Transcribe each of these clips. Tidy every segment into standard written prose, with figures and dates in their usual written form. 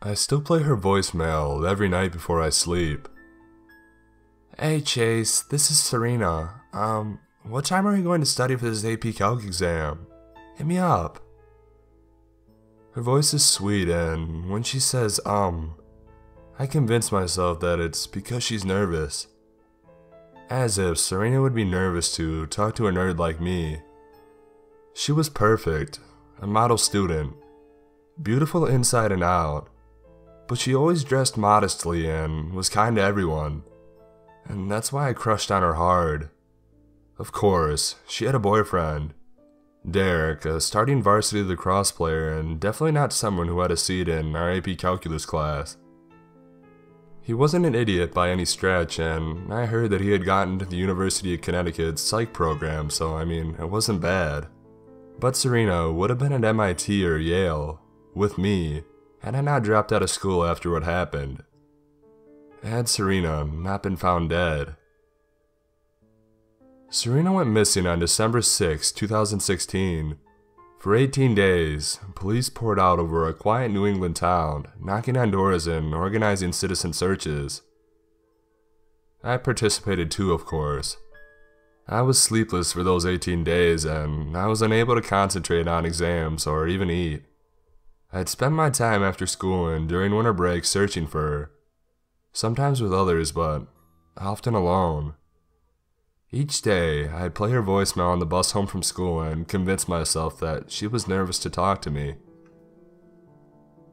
I still play her voicemail every night before I sleep. Hey Chase, this is Serena. What time are you going to study for this AP Calc exam? Hit me up. Her voice is sweet, and when she says, I convince myself that it's because she's nervous. As if Serena would be nervous to talk to a nerd like me. She was perfect, a model student, beautiful inside and out, but she always dressed modestly and was kind to everyone, and that's why I crushed on her hard. Of course, she had a boyfriend, Derek, a starting varsity lacrosse player and definitely not someone who had a seat in our AP Calculus class. He wasn't an idiot by any stretch, and I heard that he had gotten to the University of Connecticut's psych program, so I mean, it wasn't bad. But Serena would have been at MIT or Yale, with me, had I not dropped out of school after what happened. Had Serena not been found dead. Serena went missing on December 6, 2016. For 18 days, police poured out over a quiet New England town, knocking on doors and organizing citizen searches. I participated too, of course. I was sleepless for those 18 days, and I was unable to concentrate on exams or even eat. I'd spend my time after school and during winter break searching for her, sometimes with others, but often alone. Each day, I'd play her voicemail on the bus home from school and convince myself that she was nervous to talk to me.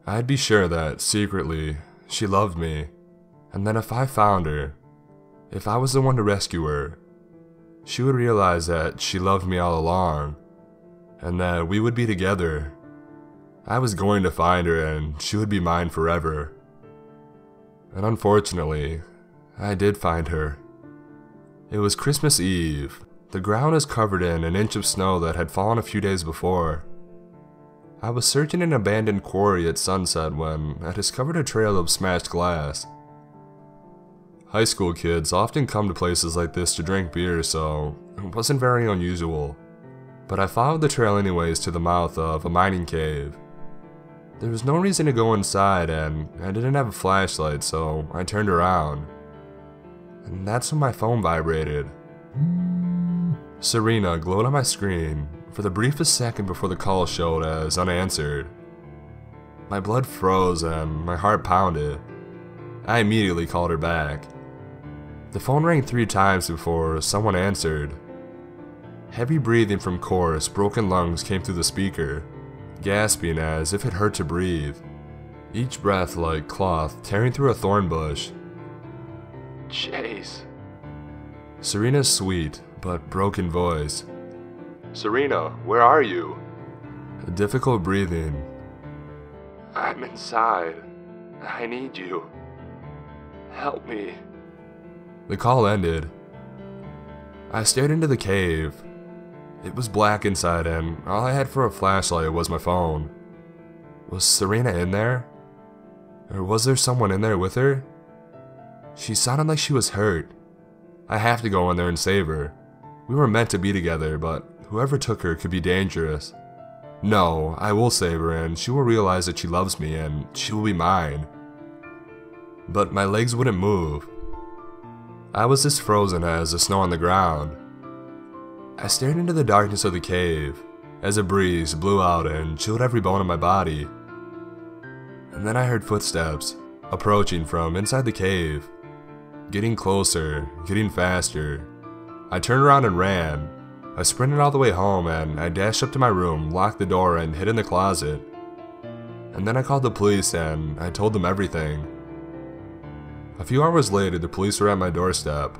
I'd be sure that, secretly, she loved me, and that if I found her, if I was the one to rescue her, she would realize that she loved me all along, and that we would be together. I was going to find her and she would be mine forever. And unfortunately, I did find her. It was Christmas Eve. The ground is covered in an inch of snow that had fallen a few days before. I was searching an abandoned quarry at sunset when I discovered a trail of smashed glass. High school kids often come to places like this to drink beer, so it wasn't very unusual. But I followed the trail anyways to the mouth of a mining cave. There was no reason to go inside, and I didn't have a flashlight, so I turned around. And that's when my phone vibrated. Serena glowed on my screen for the briefest second before the call showed as unanswered. My blood froze and my heart pounded. I immediately called her back. The phone rang 3 times before someone answered. Heavy breathing from coarse, broken lungs came through the speaker, gasping as if it hurt to breathe, each breath like cloth tearing through a thorn bush. Chase. Serena's sweet but broken voice. Serena, where are you? A difficult breathing. I'm inside. I need you. Help me. The call ended. I stared into the cave. It was black inside and all I had for a flashlight was my phone. Was Serena in there? Or was there someone in there with her? She sounded like she was hurt. I have to go in there and save her. We were meant to be together, but whoever took her could be dangerous. No, I will save her and she will realize that she loves me and she will be mine. But my legs wouldn't move. I was as frozen as the snow on the ground. I stared into the darkness of the cave as a breeze blew out and chilled every bone in my body. And then I heard footsteps approaching from inside the cave. Getting closer, getting faster. I turned around and ran. I sprinted all the way home and I dashed up to my room, locked the door and hid in the closet. And then I called the police and I told them everything. A few hours later, the police were at my doorstep.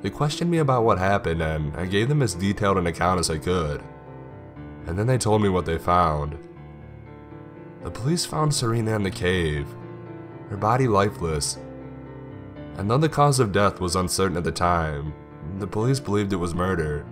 They questioned me about what happened and I gave them as detailed an account as I could. And then they told me what they found. The police found Serena in the cave, her body lifeless. And though the cause of death was uncertain at the time, the police believed it was murder,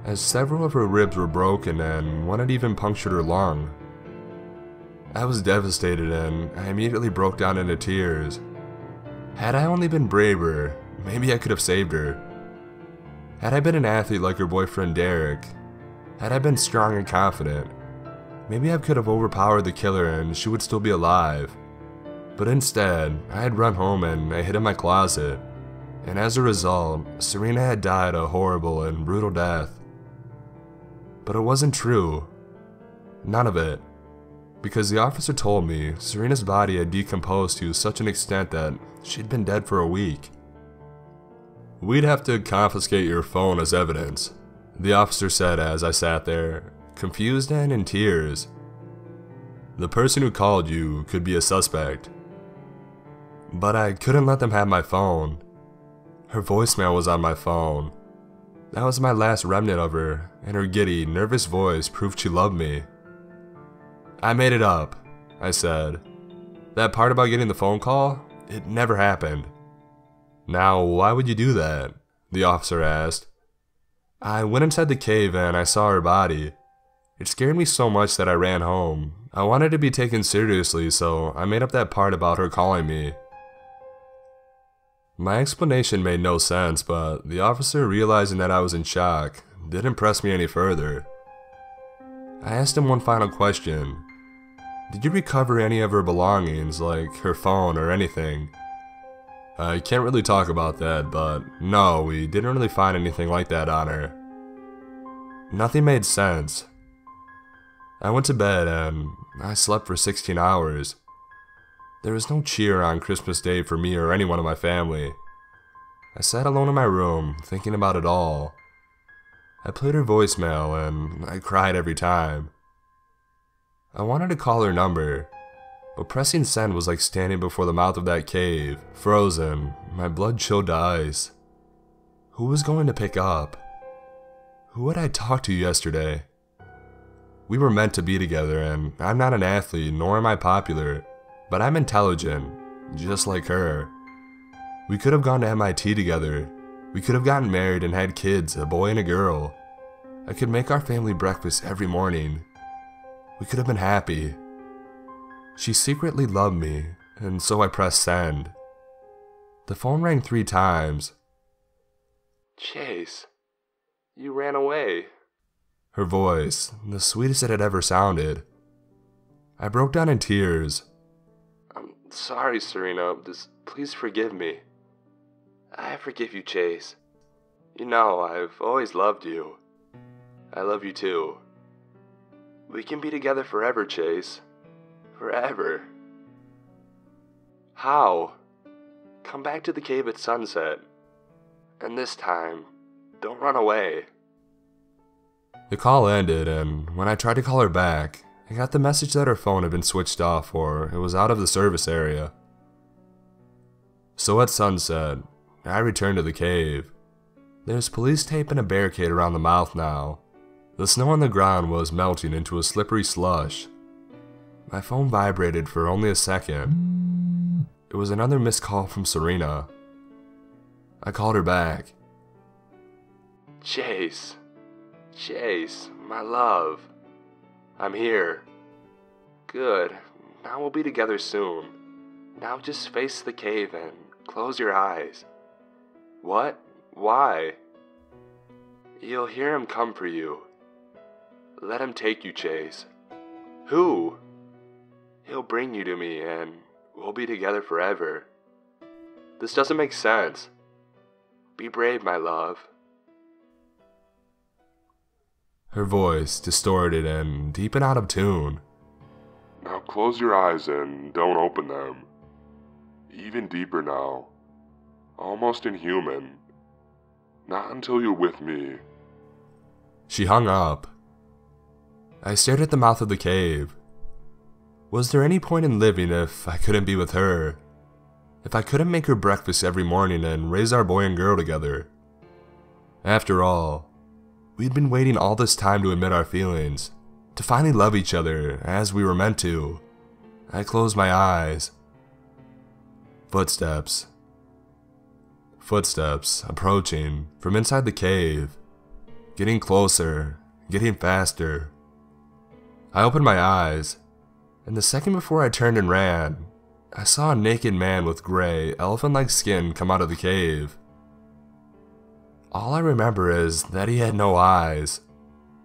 as several of her ribs were broken and one had even punctured her lung. I was devastated and I immediately broke down into tears. Had I only been braver, maybe I could have saved her. Had I been an athlete like her boyfriend Derek, had I been strong and confident, maybe I could have overpowered the killer and she would still be alive. But instead, I had run home and I hid in my closet, and as a result, Serena had died a horrible and brutal death. But it wasn't true. None of it. Because the officer told me Serena's body had decomposed to such an extent that she'd been dead for a week. "We'd have to confiscate your phone as evidence," the officer said as I sat there, confused and in tears. "The person who called you could be a suspect." But I couldn't let them have my phone. Her voicemail was on my phone. That was my last remnant of her, and her giddy, nervous voice proved she loved me. "I made it up," I said. "That part about getting the phone call, it never happened." "Now, why would you do that?" the officer asked. "I went inside the cave and I saw her body. It scared me so much that I ran home. I wanted to be taken seriously, so I made up that part about her calling me." My explanation made no sense, but the officer, realizing that I was in shock, didn't press me any further. I asked him one final question. "Did you recover any of her belongings, like her phone or anything?" "I can't really talk about that, but no, we didn't really find anything like that on her." Nothing made sense. I went to bed and I slept for 16 hours. There was no cheer on Christmas Day for me or anyone in my family. I sat alone in my room, thinking about it all. I played her voicemail and I cried every time. I wanted to call her number, but pressing send was like standing before the mouth of that cave, frozen, my blood chilled to ice. Who was going to pick up? Who had I talked to yesterday? We were meant to be together, and I'm not an athlete, nor am I popular, but I'm intelligent, just like her. We could have gone to MIT together. We could have gotten married and had kids, a boy and a girl. I could make our family breakfast every morning. We could have been happy. She secretly loved me, and so I pressed send. The phone rang 3 times. "Chase, you ran away." Her voice, the sweetest it had ever sounded. I broke down in tears. "I'm sorry, Serena. Just please forgive me." "I forgive you, Chase. You know, I've always loved you. I love you too. We can be together forever, Chase. Forever." "How?" "Come back to the cave at sunset. And this time, don't run away." The call ended, and when I tried to call her back, I got the message that her phone had been switched off or it was out of the service area. So at sunset, I returned to the cave. There's police tape and a barricade around the mouth now. The snow on the ground was melting into a slippery slush. My phone vibrated for only a second. It was another missed call from Serena. I called her back. "Chase. Chase, my love. I'm here." "Good. Now we'll be together soon. Now just face the cave and close your eyes." "What? Why?" "You'll hear him come for you. Let him take you, Chase." "Who?" "He'll bring you to me and we'll be together forever." "This doesn't make sense." "Be brave, my love." Her voice, distorted and deep and out of tune. "Now close your eyes and don't open them. Even deeper now. Almost inhuman. Not until you're with me." She hung up. I stared at the mouth of the cave. Was there any point in living if I couldn't be with her? If I couldn't make her breakfast every morning and raise our boy and girl together? After all, we'd been waiting all this time to admit our feelings, to finally love each other as we were meant to. I closed my eyes. Footsteps. Footsteps approaching from inside the cave. Getting closer, getting faster. I opened my eyes, and the second before I turned and ran, I saw a naked man with gray, elephant-like skin come out of the cave. All I remember is that he had no eyes,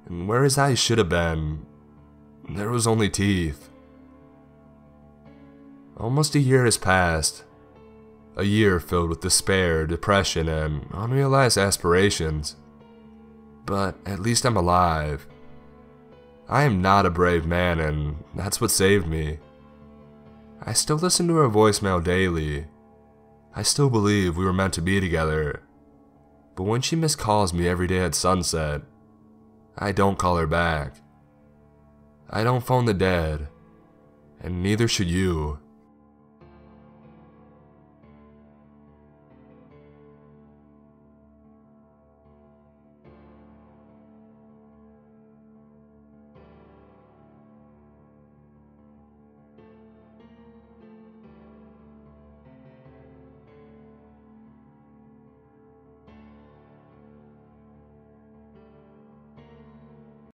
and where his eyes should have been, there was only teeth. Almost a year has passed. A year filled with despair, depression, and unrealized aspirations. But at least I'm alive. I am not a brave man, and that's what saved me. I still listen to her voicemail daily. I still believe we were meant to be together. But when she miscalls me every day at sunset, I don't call her back. I don't phone the dead, and neither should you.